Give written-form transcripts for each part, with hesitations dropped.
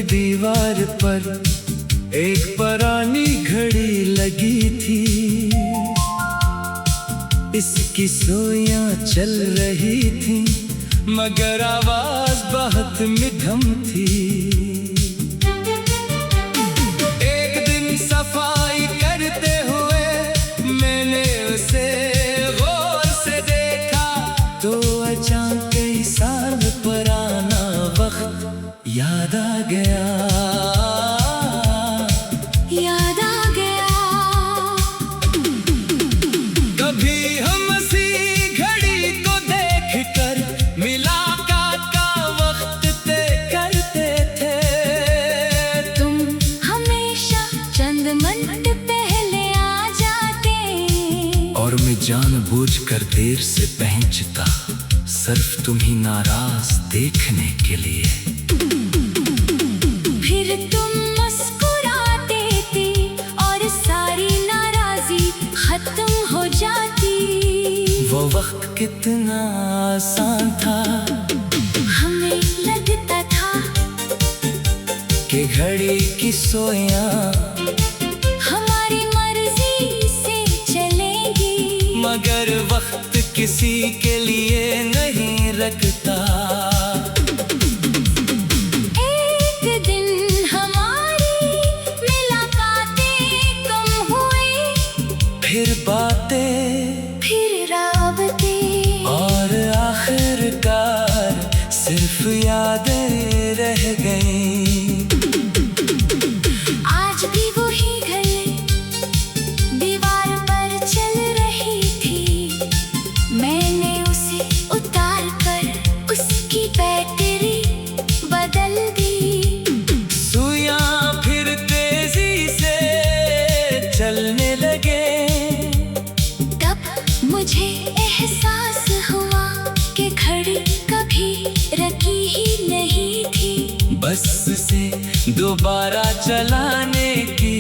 दीवार पर एक पुरानी घड़ी लगी थी। इसकी सुइयां चल रही थी मगर आवाज बहुत मध्यम थी। एक दिन सफाई करते हुए मैंने उसे गौर से देखा तो अचानक कई साल पुराना वक्त याद आ गया। और मैं जानबूझकर देर से पहुंचता सिर्फ तुम्ही नाराज देखने के लिए। फिर तुम मुस्कुराते थे और सारी नाराजी खत्म हो जाती। वो वक्त कितना आसान था। हमें लगता था कि घड़ी की सुइयां मगर वक्त किसी के लिए नहीं रखता। एक दिन हमारी मुलाकातें कम हुई, फिर बातें, फिर राबते और आखिरकार सिर्फ यादें रह गईं। आज भी वही घड़ी दीवार पर चल रही थी। मैंने उसे उतार कर उसकी बैटरी बदल दी। सुइयां फिर तेजी से चलने लगे। तब मुझे एहसास हुआ कि घड़ी कभी रखी ही नहीं थी। बस उसे दोबारा चलाने की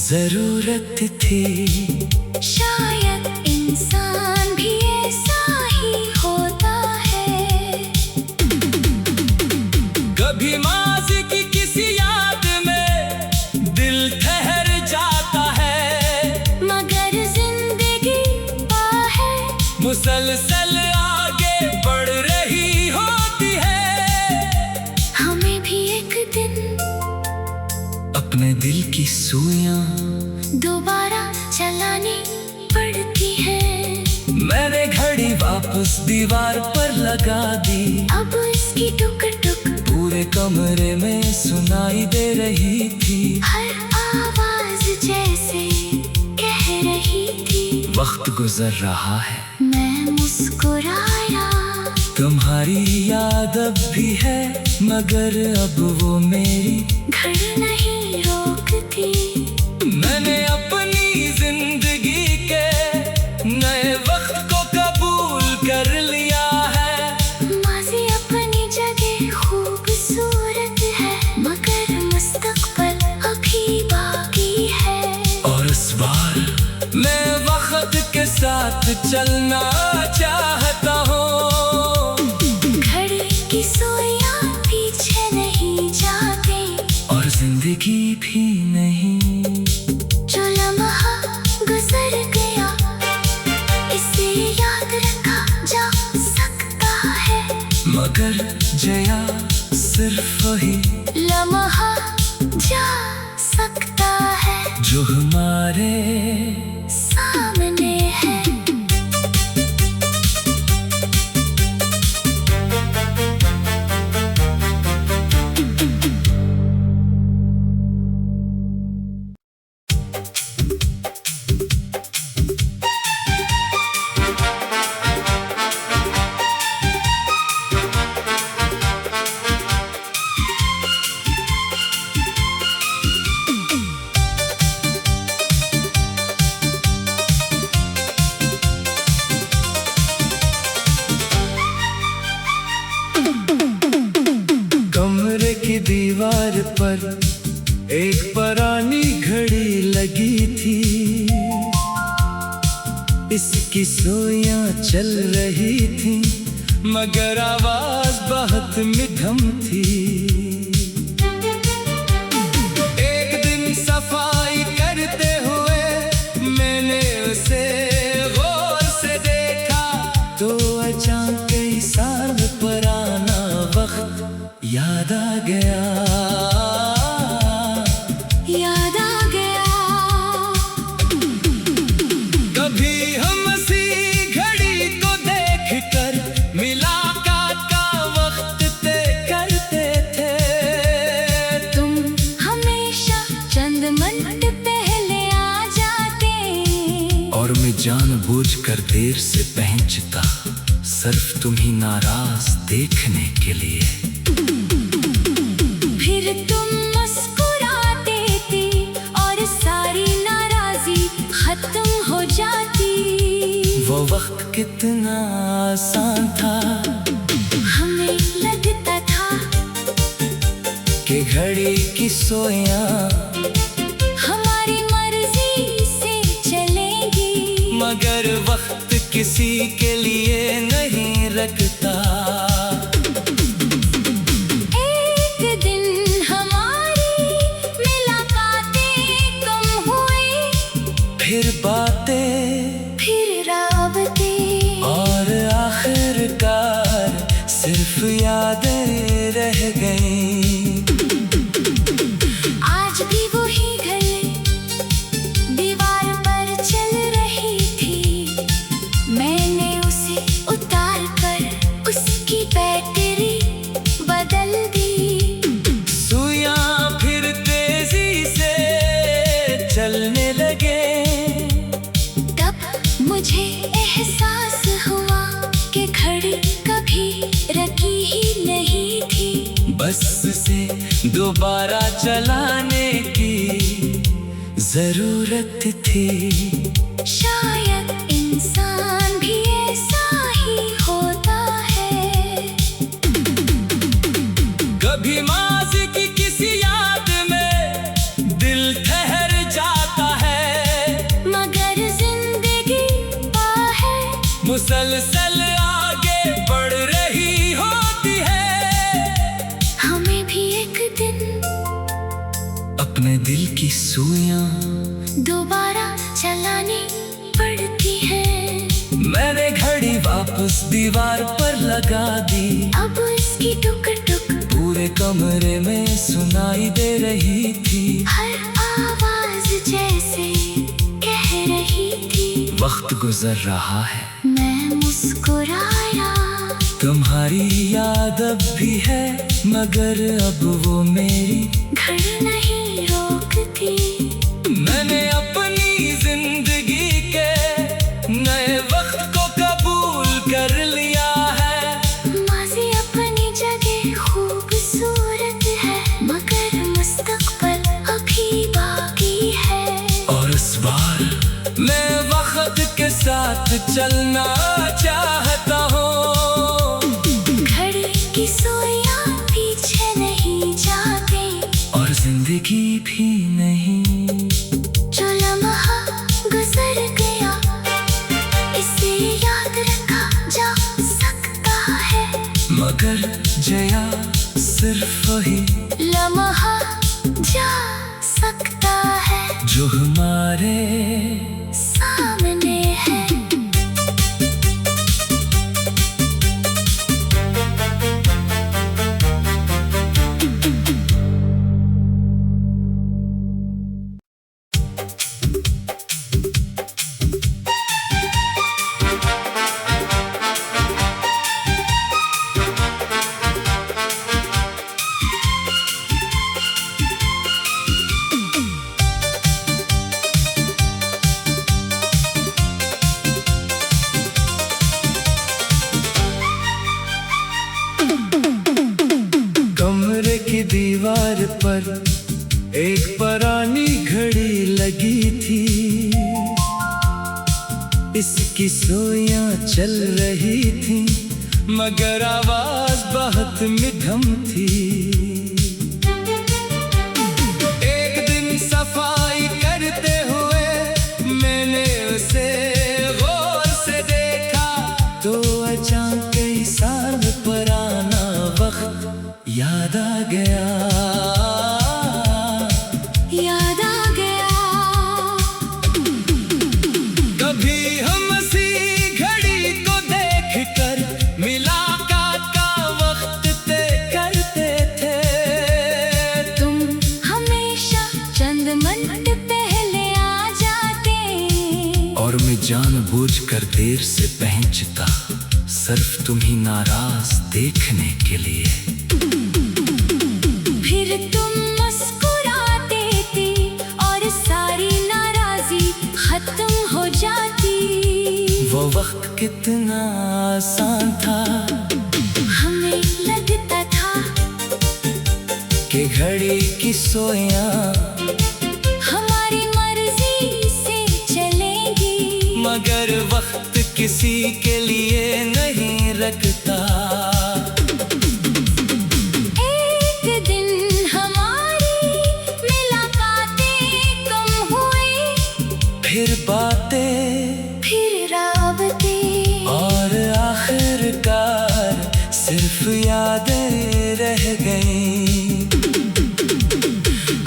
जरूरत थी। शायद इंसान भी ऐसा ही होता है। कभी माज़ी की किसी याद में दिल ठहर जाता है मगर जिंदगी है मुसलसल आगे बढ़ रही होती है। हमें भी एक दिन अपने दिल की सुइयां दोबारा चलानी पड़ती है। मैंने घड़ी वापस दीवार पर लगा दी। अब इसकी टुक टुक पूरे कमरे में सुनाई दे रही थी। हर आवाज जैसे कह रही थी वक्त गुजर रहा है। मैं मुस्कुराया। तुम्हारी याद अब भी है मगर अब वो मेरी घड़ी नहीं रोकती। मैंने अपनी जिंदगी के नए वक्त को कबूल कर लिया है। माज़ी अपनी जगह खूबसूरत है मगर मुस्तकबिल अभी बाकी है। और इस बार मैं वक्त के साथ चलना चाहता हूँ। घड़ी की सुइयां पीछे नहीं जाती और जिंदगी भी नहीं। जो लम्हा गुजर गया इसे याद रखा जा सकता है मगर जया सिर्फ वही लम्हा जा सकता है जो हमारे सामने है। दीवार पर एक पुरानी घड़ी लगी थी। इसकी सुइयां चल रही थी मगर आवाज बहुत मध्यम थी। याद आ गया, याद आ गया। कभी हम हंसी घड़ी को देख कर मुलाकात का वक्त तय करते थे। तुम हमेशा चंद मिनट पहले आ जाते, और मैं जानबूझकर देर से पहुंचता, सिर्फ तुम्ही नाराज देखने के लिए। फिर तुम मुस्कुराते थे और सारी नाराजी खत्म हो जाती। वो वक्त कितना आसान था, हमें लगता था कि घड़ी की सोयां हमारी मर्जी से चलेगी, मगर वक्त किसी के लिए नहीं रखता। एक दिन हमारी मुलाकातें कम हुई, फिर बातें, फिर राबते, और आखिरकार सिर्फ यादें रह गईं। आज भी वही घड़ी दीवार पर चल रही थी। मैंने उसे उतार कर उसकी बैटरी बदल दी। सुइयां फिर तेजी से चलने लगे। तब मुझे एहसास हुआ कि घड़ी कभी रखी ही नहीं थी। बस से दोबारा चलाने की जरूरत थी। शायद इंसान भी ऐसा ही होता है। कभी माज़ी की किसी याद में दिल ठहर जाता है, मगर जिंदगी है मुसलसल आगे बढ़ रही होती है। हमें भी एक दिन अपने दिल की सुइयां दोबारा चलानी पड़ती है। मैंने घड़ी वापस दीवार पर लगा दी। अब इसकी टुक टुक पूरे कमरे में सुनाई दे रही थी। हर आवाज जैसे कह रही थी। वक्त गुजर रहा है, मैं मुस्कुराया। तुम्हारी याद अब भी है, मगर अब वो मेरी घड़ी नहीं रोकती। मैंने अपनी जिंदगी के नए वक्त को कबूल कर लिया है। माज़ी अपनी जगह खूबसूरत है, मगर मुस्तकबिल अभी बाकी है। और इस बार मैं वक्त के साथ चलना चाहता हूँ। घड़ी की सुइयां पीछे नहीं जाती, और जिंदगी भी नहीं। जो लम्हा गुजर गया इसे याद रखा जा सकता है, मगर जया सिर्फ वही लम्हा जा सकता है जो हमारे सामने है। कमरे की दीवार पर एक पुरानी घड़ी लगी थी। इसकी सुइयां चल रही थी, मगर आवाज बहुत मध्यम थी। एक दिन सफाई करते हुए मैंने उसे गौर से देखा, तो अचानक कई साल पुराना वक्त याद आ गया। याद आ गया। कभी हम हंसी घड़ी को देख कर मुलाकात का वक्त तय करते थे। जानबूझकर देर से पहुंचता, सिर्फ तुम्ही नाराज देखने के लिए। फिर तुम मुस्कुरा देती और सारी नाराजी खत्म हो जाती। वो वक्त कितना आसान था, हमें लगता था कि घड़ी की सोया हमारी मर्जी से चलेगी। मगर वक्त किसी के लिए नहीं रखता। एक दिन हमारी मुलाकातें कम हुई, फिर बातें, फिर राबते, और आखिरकार सिर्फ यादें रह गईं।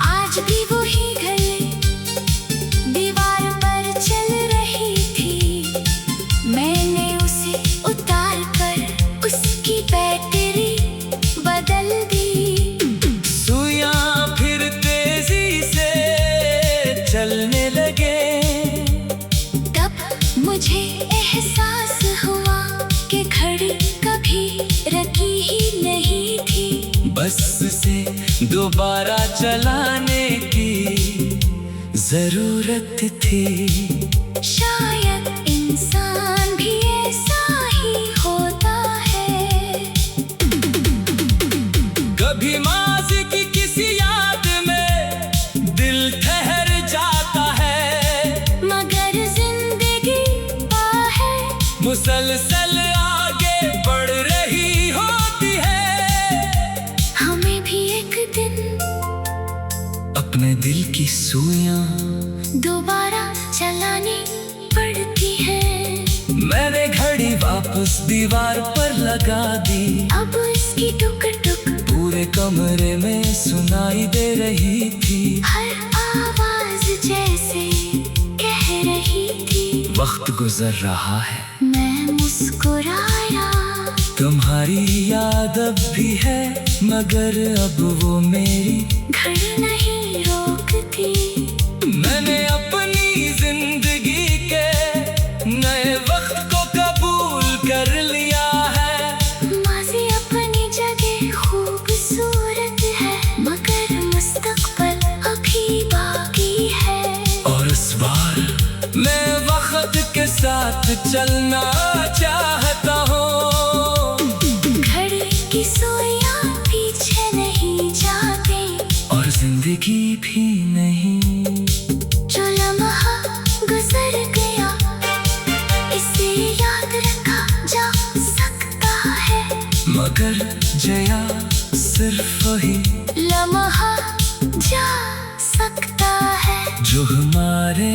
आज भी वही गली दीवार पर चल रही थी। मैंने उसे उतार कर उसकी बैटरी बदल दी। सुइयां फिर तेजी से चलने लगे। तब मुझे एहसास हुआ कि घड़ी कभी रखी ही नहीं थी। बस से दोबारा चलाने की जरूरत थी। शायद इंसान भी ऐसा ही होता है। कभी माज़ी की किसी याद में दिल ठहर जाता है, मगर जिंदगी है मुसलसल आगे बढ़ रही होती है। हमें भी एक दिन अपने दिल की सुइयां दोबारा चलानी पड़ती है। मैंने घड़ी वापस दीवार पर लगा दी। अब इसकी टुक टुक पूरे कमरे में सुनाई दे रही थी। हर आवाज जैसे कह रही थी। वक्त गुजर रहा है, मैं मुस्कुराया। तुम्हारी याद अब भी है, मगर अब वो मेरी घड़ी नहीं रोकती। मैंने अपनी जिंदगी के नए वक्त को कबूल कर लिया है। माज़ी अपनी जगह खूबसूरत है, मगर मुस्तकबिल अभी बाकी है। और इस बार मैं वक्त के साथ चलना चाहता हूँ। घड़ी की सुइयां पीछे नहीं जाती, और जिंदगी भी नहीं। जो लम्हा गुजर गया इसे याद रखा जा सकता है। मगर जया सिर्फ वही लम्हा जा सकता है जो हमारे